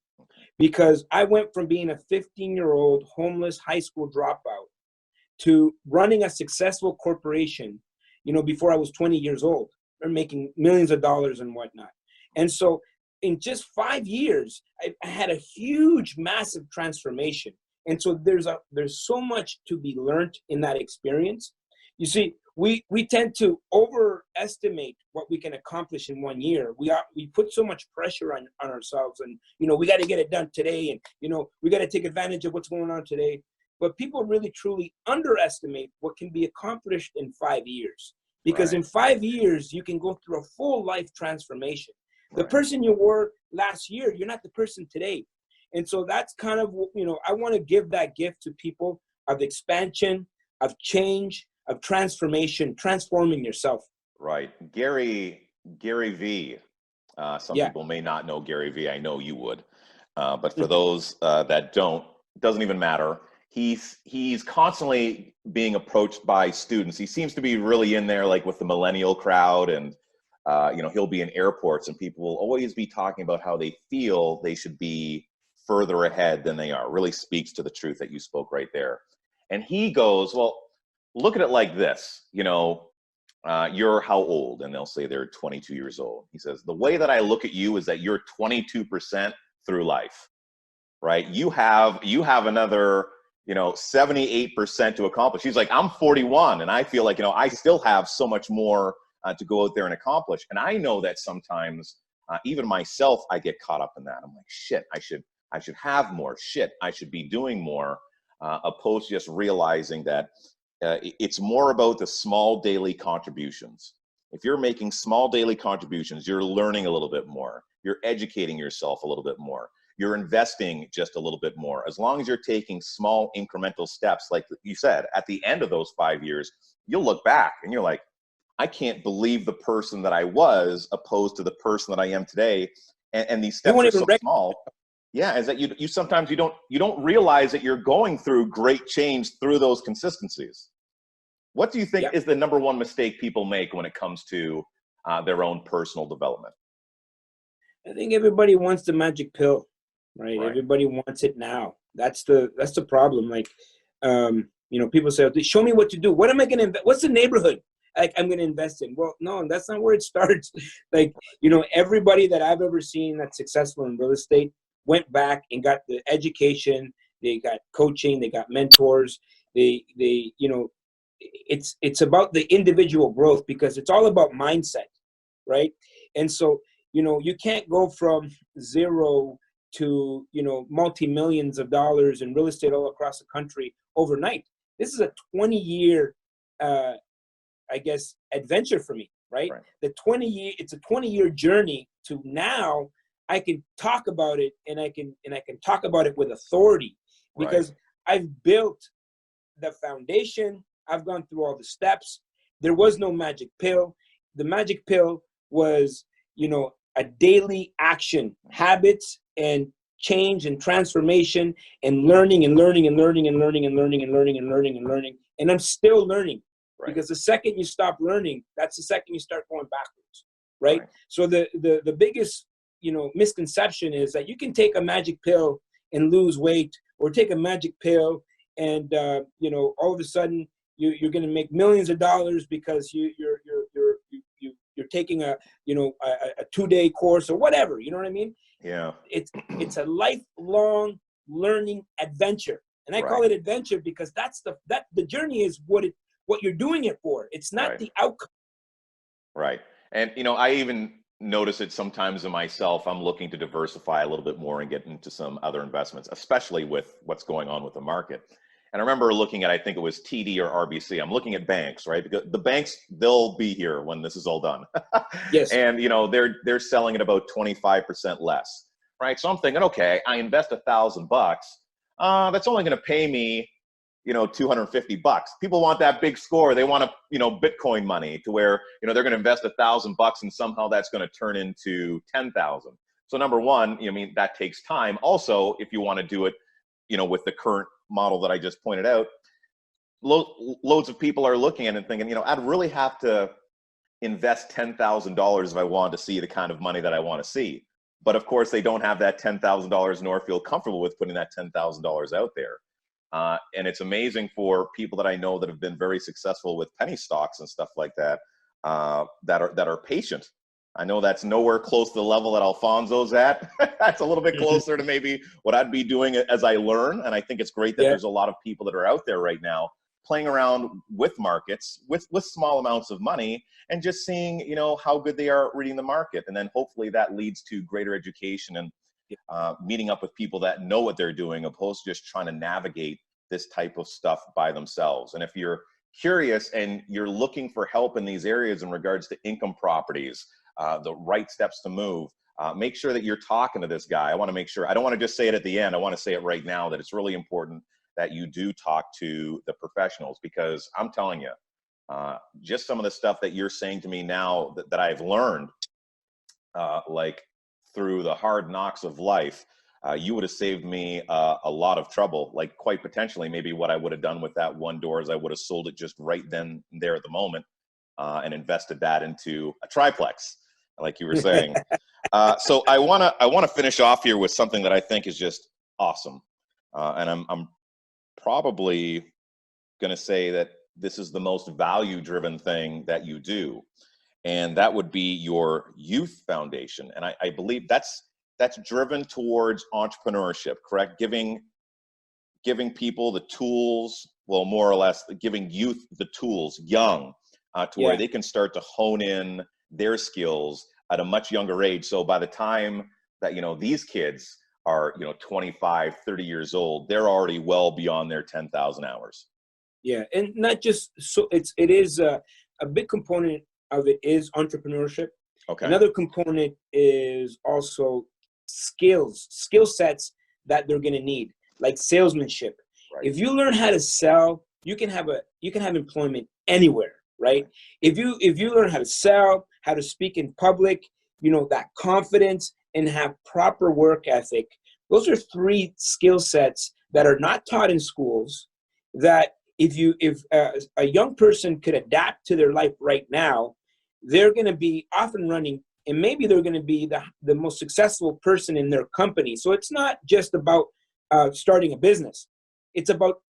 A: Because I went from being a 15-year-old homeless high school dropout to running a successful corporation, before I was 20 years old, or making millions of dollars and whatnot. And so in just 5 years, I had a huge, massive transformation. And so there's so much to be learned in that experience. You see, we tend to overestimate what we can accomplish in 1 year. We put so much pressure on ourselves, and, we got to get it done today. And, we got to take advantage of what's going on today. But people really, truly underestimate what can be accomplished in 5 years. Because in 5 years, you can go through a full life transformation. The person you were last year, you're not the person today. And so that's kind of, I want to give that gift to people of expansion, of change, of transformation, transforming yourself.
B: Right. Gary V. Some
A: Yeah.
B: people may not know Gary V. I know you would. But for those that don't, it doesn't even matter. He's constantly being approached by students. He seems to be really in there, like with the millennial crowd, and he'll be in airports, and people will always be talking about how they feel they should be further ahead than they are. Really speaks to the truth that you spoke right there. And he goes, well, look at it like this. You're how old? And they'll say they're 22 years old. He says, the way that I look at you is that you're 22% through life, right? You have another 78% to accomplish. He's like, I'm 41 and I feel like, I still have so much more to go out there and accomplish. And I know that sometimes even myself, I get caught up in that. I'm like, shit, I should have more. Shit, I should be doing more, opposed to just realizing that it's more about the small daily contributions. If you're making small daily contributions, you're learning a little bit more. You're educating yourself a little bit more. You're investing just a little bit more. As long as you're taking small incremental steps, like you said, at the end of those 5 years, you'll look back and you're like, I can't believe the person that I was opposed to the person that I am today. And these steps are so small. Yeah, is that you sometimes you don't realize that you're going through great change through those consistencies. What do you think is the number one mistake people make when it comes to their own personal development?
A: I think everybody wants the magic pill, right? Everybody wants it now. That's the problem. Like, people say, show me what to do. What am I going to invest? What's the neighborhood I'm going to invest in? Well, no, that's not where it starts. Like, everybody that I've ever seen that's successful in real estate went back and got the education, they got coaching, they got mentors, it's about the individual growth, because it's all about mindset, right? And so, you can't go from zero to, multi-millions of dollars in real estate all across the country overnight. This is a 20-year, adventure for me, right? It's a 20-year journey to now. I can talk about it, and I can talk about it with authority, because I've built the foundation. I've gone through all the steps. There was no magic pill. The magic pill was, a daily action, habits, and change and transformation, and learning and learning and learning and learning and learning and learning and learning and learning. And I'm still learning, because the second you stop learning, that's the second you start going backwards, right? So the biggest misconception is that you can take a magic pill and lose weight, or take a magic pill and all of a sudden you're going to make millions of dollars because you're taking a 2-day course or whatever. You know what I mean?
B: Yeah.
A: It's a lifelong learning adventure, and I call it adventure because the journey is what you're doing it for. It's not the outcome.
B: Right. And I even notice it sometimes in myself. I'm looking to diversify a little bit more and get into some other investments, especially with what's going on with the market. And I remember looking at, I think it was TD or RBC. I'm looking at banks, right? Because the banks, they'll be here when this is all done.
A: Yes.
B: And they're selling at about 25% less, right? So I'm thinking, okay, I invest $1,000. That's only going to pay me, $250. People want that big score. They want Bitcoin money, to where, they're going to invest $1,000 and somehow that's going to turn into 10,000. So number one, that takes time. Also, if you want to do it, with the current model that I just pointed out, loads of people are looking at it and thinking, I'd really have to invest $10,000 if I wanted to see the kind of money that I want to see. But of course, they don't have that $10,000 nor feel comfortable with putting that $10,000 out there. And it's amazing for people that I know that have been very successful with penny stocks and stuff like that, that are patient. I know that's nowhere close to the level that Alfonso's at. That's a little bit closer to maybe what I'd be doing as I learn. And I think it's great that there's a lot of people that are out there right now playing around with markets with small amounts of money, and just seeing, how good they are reading the market. And then hopefully that leads to greater education and meeting up with people that know what they're doing, opposed to just trying to navigate this type of stuff by themselves. And if you're curious and you're looking for help in these areas in regards to income properties, the right steps to move, make sure that you're talking to this guy. I want to make sure, I don't want to just say it at the end. I want to say it right now, that it's really important that you do talk to the professionals, because I'm telling you, just some of the stuff that you're saying to me now that I've learned, like through the hard knocks of life, you would have saved me a lot of trouble. Like quite potentially, maybe what I would have done with that one door is I would have sold it just right then and there at the moment, and invested that into a triplex, like you were saying. So I wanna finish off here with something that I think is just awesome, and I'm probably gonna say that this is the most value-driven thing that you do, and that would be your youth foundation. And I believe that's driven towards entrepreneurship, correct? Giving people the tools, well, more or less giving youth the tools young, to where they can start to hone in their skills at a much younger age. So by the time that, these kids are, 25, 30 years old, they're already well beyond their 10,000 hours.
A: Yeah. And not just, so it is a big component of it is entrepreneurship.
B: Okay.
A: Another component is also skill sets that they're going to need, like salesmanship. Right. If you learn how to sell, you can have employment anywhere, right? If you learn how to sell, how to speak in public, that confidence, and have proper work ethic, those are 3 skill sets that are not taught in schools, that if a young person could adapt to their life right now, they're going to be off and running, and maybe they're going to be the most successful person in their company. So it's not just about starting a business. It's about,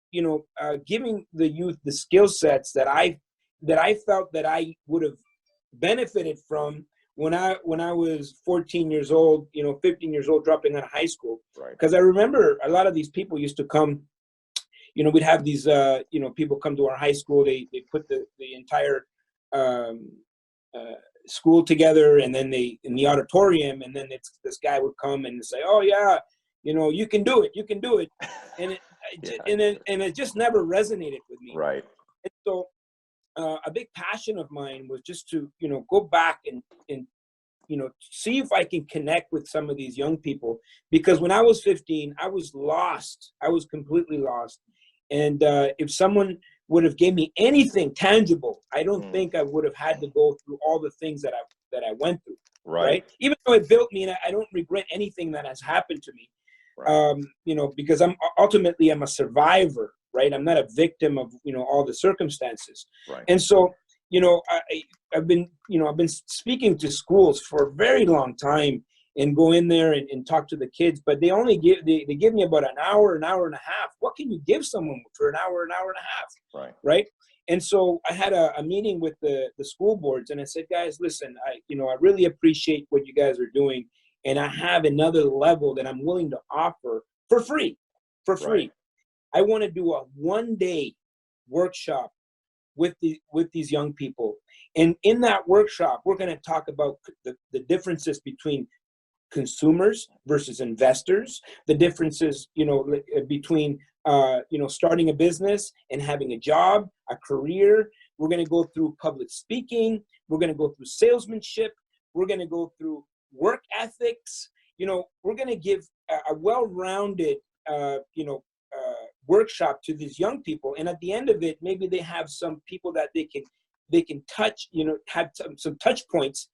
A: giving the youth the skill sets that I felt that I would have benefited from when I was 14 years old, 15 years old, dropping out of high school. Right. Because I remember a lot of these people used to come. We'd have these, people come to our high school. They put the entire school together, and then in the auditorium, and then this guy would come and say, "Oh yeah, you can do it, and it just never resonated with me.
B: Right.
A: And so a big passion of mine was just to go back and see if I can connect with some of these young people, because when I was 15, I was lost. I was completely lost. And if someone would have gave me anything tangible, I don't think I would have had to go through all the things that I went through. Right. Even though it built me, and I don't regret anything that has happened to me. Right. Because I'm a survivor. Right. I'm not a victim of all the circumstances. Right. And so I've been speaking to schools for a very long time, and go in there and talk to the kids, but they only give me about an hour and a half. What can you give someone for an hour and a half? Right. Right. And so I had a meeting with the school boards, and I said, guys, listen, I really appreciate what you guys are doing, and I have another level that I'm willing to offer for free. Right. I want to do a 1-day workshop with these young people, and in that workshop, we're going to talk about the differences between consumers versus investors, the differences, between, starting a business and having a job, a career. We're going to go through public speaking. We're going to go through salesmanship. We're going to go through work ethics. We're going to give a well-rounded, workshop to these young people. And at the end of it, maybe they have some people that they can touch, have some touch points,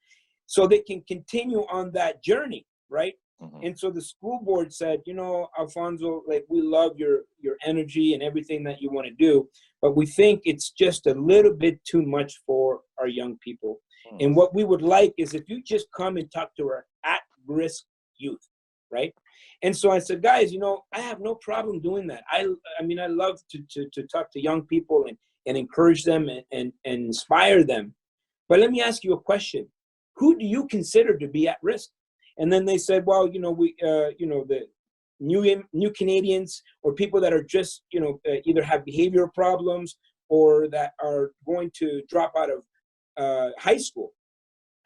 A: so they can continue on that journey, right? Mm-hmm. And so the school board said, Alfonso, like, we love your energy and everything that you want to do, but we think it's just a little bit too much for our young people. Mm-hmm. And what we would like is if you just come and talk to our at-risk youth, right? And so I said, guys, I have no problem doing that. I love to talk to young people and encourage them and inspire them. But let me ask you a question. Who do you consider to be at risk? And then they said, well, the new Canadians, or people that are just, either have behavioral problems or that are going to drop out of high school.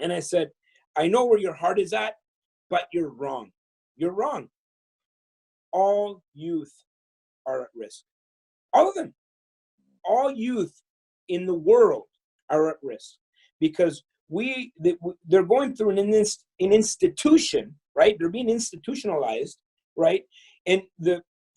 A: And I said, I know where your heart is at, but you're wrong. You're wrong. All youth are at risk. All of them. All youth in the world are at risk, because they're going through an institution, right? They're being institutionalized, right? And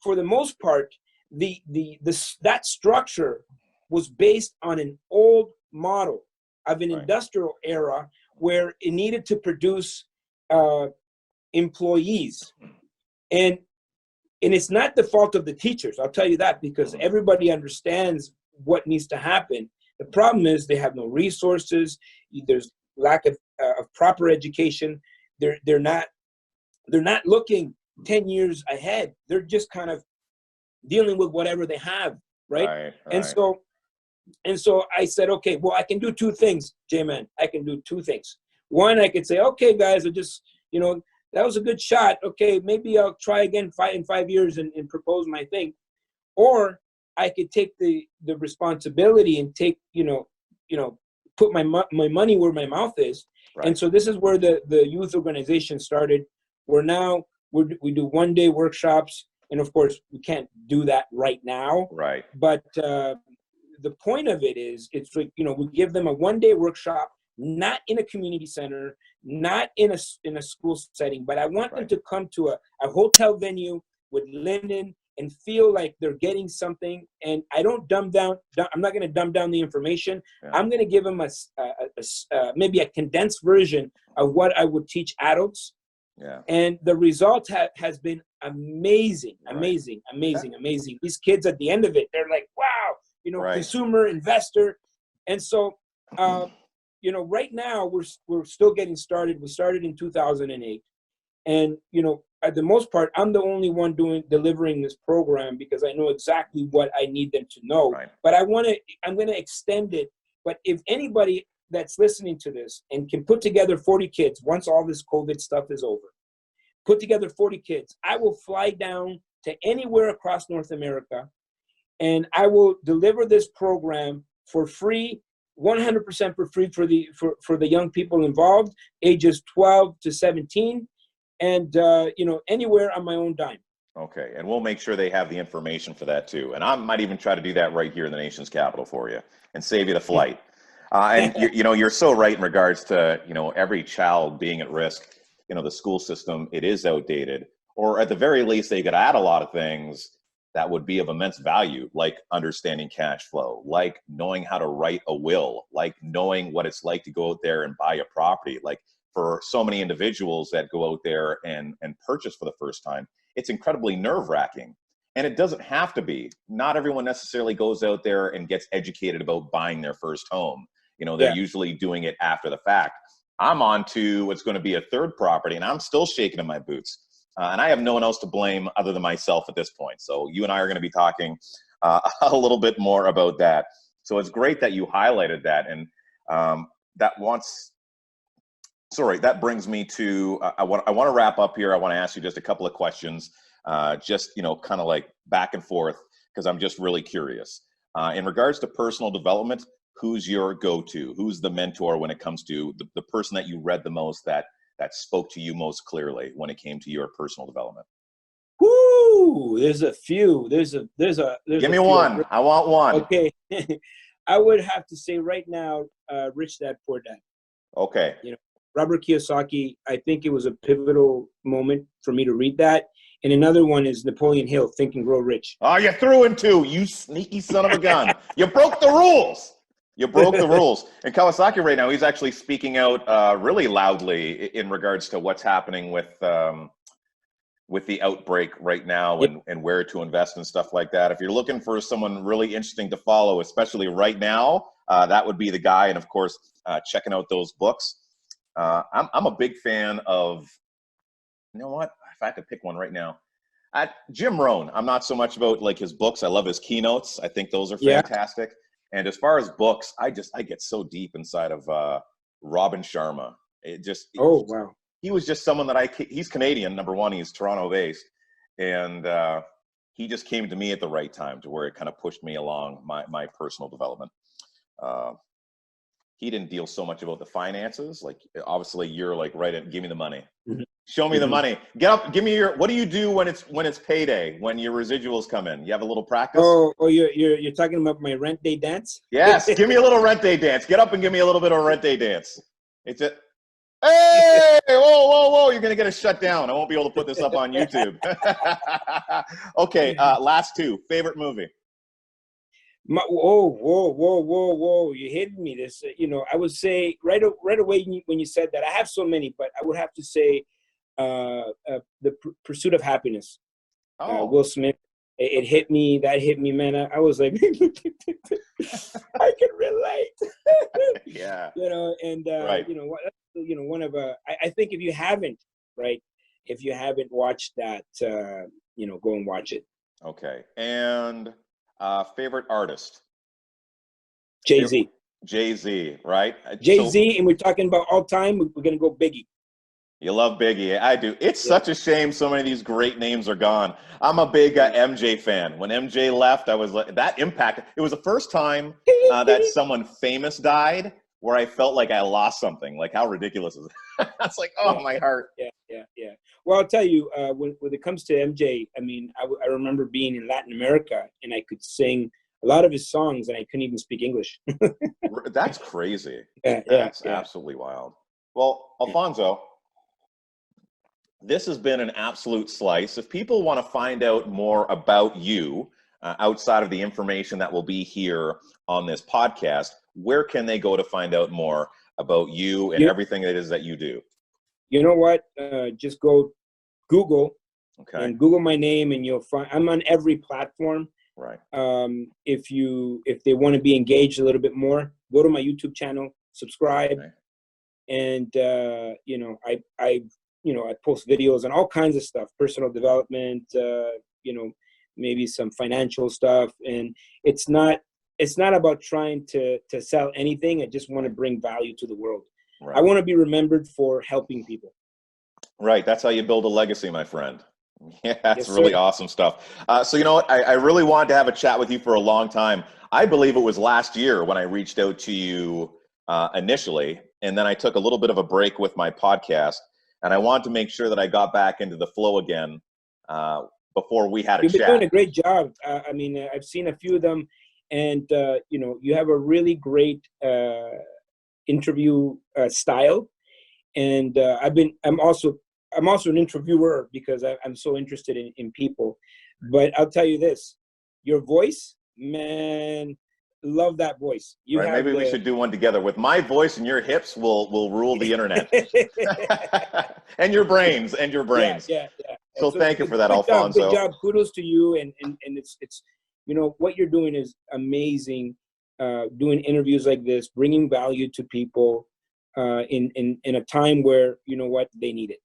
A: for the most part, that structure was based on an old model of an industrial era where it needed to produce employees. And it's not the fault of the teachers, I'll tell you that, because everybody understands what needs to happen. The problem is they have no resources. There's lack of proper education. They're not looking 10 years ahead. They're just kind of dealing with whatever they have, right? And so I said, okay, well, I can do two things, J-Man. I can do two things. One, I could say, okay, guys, I just, that was a good shot. Okay, maybe I'll try again in 5 years and propose my thing. Or I could take the responsibility and take, put my money where my mouth is. Right. And so this is where the youth organization started. We do one-day workshops. And of course, we can't do that right now.
B: Right.
A: But the point of it is, it's like, we give them a one-day workshop, not in a community center, not in a school setting, but I want them to come to a hotel venue with linen and feel like they're getting something. And I don't I'm not going to dumb down the information. Yeah. I'm going to give them maybe a condensed version of what I would teach adults.
B: Yeah.
A: And the result has been amazing. These kids at the end of it, they're like, wow, consumer, investor. And so, right now we're still getting started. We started in 2008. And, at the most part, I'm the only one delivering this program because I know exactly what I need them to know. Right. But I'm going to extend it. But if anybody that's listening to this and can put together 40 kids, once all this COVID stuff is over, put together 40 kids, I will fly down to anywhere across North America, and I will deliver this program for free, 100% for free for the young people involved, ages 12 to 17, and anywhere on my own dime.
B: Okay, and we'll make sure they have the information for that too. And I might even try to do that right here in the nation's capital for you and save you the flight. And you're so right in regards to every child being at risk. The school system, it is outdated, or at the very least, they could add a lot of things that would be of immense value, like understanding cash flow, like knowing how to write a will, like knowing what it's like to go out there and buy a property. Like for so many individuals that go out there and purchase for the first time, it's incredibly nerve-wracking. And it doesn't have to be. Not everyone necessarily goes out there and gets educated about buying their first home. They're usually doing it after the fact. I'm on to what's going to be a third property, and I'm still shaking in my boots. And I have no one else to blame other than myself at this point. So you and I are going to be talking a little bit more about that. So it's great that you highlighted that. And that brings me to, I want to wrap up here. I want to ask you just a couple of questions, kind of like back and forth, because I'm just really curious. In regards to personal development, who's your go-to? Who's the mentor when it comes to the person that you read the most that spoke to you most clearly when it came to your personal development?
A: Woo! There's a few. There's
B: Give me one. I want one.
A: Okay. I would have to say right now, Rich Dad, Poor Dad.
B: Okay.
A: Robert Kiyosaki, I think it was a pivotal moment for me to read that. And another one is Napoleon Hill, Think and Grow Rich.
B: Oh, you threw in two, you sneaky son of a gun. You broke the rules. You broke the rules. And Kawasaki right now, he's actually speaking out really loudly in regards to what's happening with the outbreak right now and where to invest and stuff like that. If you're looking for someone really interesting to follow, especially right now, that would be the guy. And of course, checking out those books. I'm a big fan of, you know what? If I had to pick one right now, Jim Rohn. I'm not so much about like his books. I love his keynotes. I think those are fantastic. And as far as books, I get so deep inside of Robin Sharma. Wow. He was just someone that he's Canadian, number one, he's Toronto based. And he just came to me at the right time to where it kind of pushed me along my personal development. He didn't deal so much about the finances. Like obviously you're like, give me the money. Mm-hmm. Show me the money. Get up, give me what do you do when it's payday, when your residuals come in? You have a little practice?
A: Oh, you're talking about my rent day dance?
B: Yes, give me a little rent day dance. Get up and give me a little bit of rent day dance. Hey, whoa. You're going to get us shut down. I won't be able to put this up on YouTube. Okay, last two. Favorite movie?
A: Whoa. You're hitting me. This, I would say right away when you said that, I have so many, but I would have to say The Pursuit of Happiness. Will Smith. It hit me. That hit me, man. I was like, I can relate.
B: Yeah.
A: And
B: right.
A: One of I think if you haven't watched that, go and watch it.
B: Okay. And favorite artist?
A: Jay-Z.
B: Jay-Z, right?
A: Jay-Z, and we're talking about all time. We're gonna go Biggie.
B: You love Biggie. I do. It's such a shame so many of these great names are gone. I'm a big MJ fan. When MJ left, I was like, that impacted. It was the first time that someone famous died where I felt like I lost something. Like, how ridiculous is it? It's like, my heart.
A: Yeah. Well, I'll tell you, when it comes to MJ, I mean, I remember being in Latin America and I could sing a lot of his songs and I couldn't even speak English.
B: That's crazy.
A: That's
B: absolutely wild. Well, Alfonso, this has been an absolute slice. If people want to find out more about you outside of the information that will be here on this podcast, where can they go to find out more about you and everything it is that you do? You
A: know what? Just go Google and Google my name, and you'll find I'm on every platform.
B: Right.
A: If they want to be engaged a little bit more, go to my YouTube channel, subscribe, and I post videos on all kinds of stuff, personal development, maybe some financial stuff. And it's not about trying to sell anything. I just want to bring value to the world. Right. I want to be remembered for helping people.
B: Right. That's how you build a legacy, my friend. Yeah, that's really awesome stuff. So you know what? I really wanted to have a chat with you for a long time. I believe it was last year when I reached out to you initially, and then I took a little bit of a break with my podcast. And I wanted to make sure that I got back into the flow again before we had a chat.
A: You've been doing a great job. I mean, I've seen a few of them, and you have a really great interview style. And I'm also an interviewer because I'm so interested in people. But I'll tell you this: your voice, man. Love that voice.
B: Maybe we should do one together. With my voice and your hips, we'll rule the internet. and your brains.
A: Yeah.
B: So thank you for that, Alfonso.
A: Good job. Kudos to you. And it's what you're doing is amazing. Doing interviews like this, bringing value to people in a time where they need it.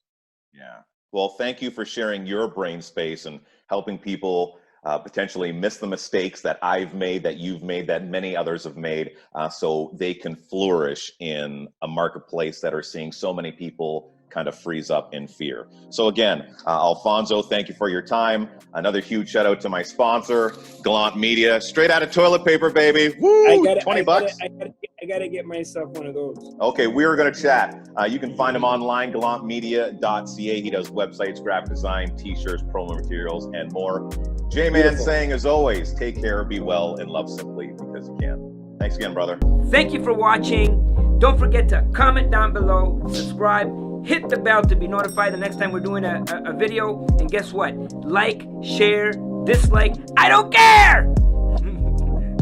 B: Yeah. Well, thank you for sharing your brain space and helping people potentially miss the mistakes that I've made, that you've made, that many others have made, so they can flourish in a marketplace that are seeing so many people kind of freeze up in fear. So again, Alfonso, thank you for your time. Another huge shout out to my sponsor, Gallant Media. Straight out of toilet paper, baby. Woo! $20.
A: I gotta get myself one of those.
B: Okay, we were gonna chat. You can find him online, gallantmedia.ca. He does websites, graphic design, t-shirts, promo materials, and more. J-Man saying, as always, take care, be well, and love simply because you can. Thanks again, brother.
A: Thank you for watching. Don't forget to comment down below, subscribe, hit the bell to be notified the next time we're doing a video. And guess what? Like, share, dislike, I don't care!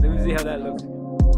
A: Let me see how that looks.